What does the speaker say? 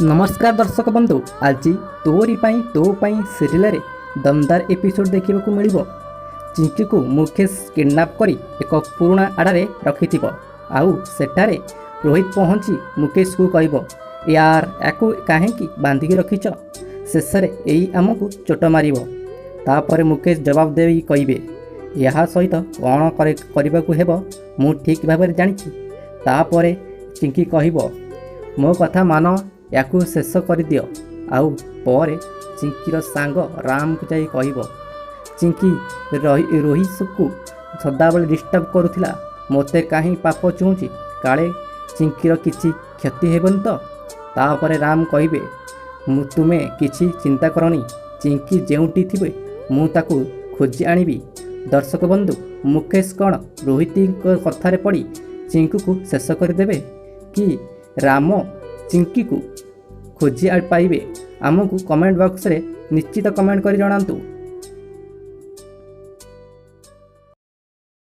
नमस्कार दर्शक बंधु, आज तोरी पाई तो पाई सीरियल दमदार एपिसोड देखा मिल। चिंकी को मुकेश किडनाप करी एक पुराणा आड़े रखि आउ सेठारे रोहित पहुँची मुकेश को कह यार याकू कहीं बांधिकी रखिच शेष यही आमको चोट मार। तापर मुकेश जवाब दे कहे यह सहित कौन करने को हेब मु ठीक भाव जानी। तापर चिंकी कह मो कथा मान याकू शेष कर दियो। आउ पर चिंकीर सांग राम को जाई कह चिंकी रोहित को सदाबले डिस्टर्ब करुला मते कहीं पाप चुँची काले चिंकीर किसी क्षति हेबन तो। तापर राम कहे तुम्हें किसी चिंता करनी चिंकी जेउटी थिबे मु ताकू खोजी आनिबी। दर्शक बंधु, मुकेश कौन रोहित कथार पड़ी चिंकी को शेष करदेवे कि राम चिंकी को खोजी पाइबे? आमको कमेंट बॉक्स रे निश्चित कमेंट कर जणांतु।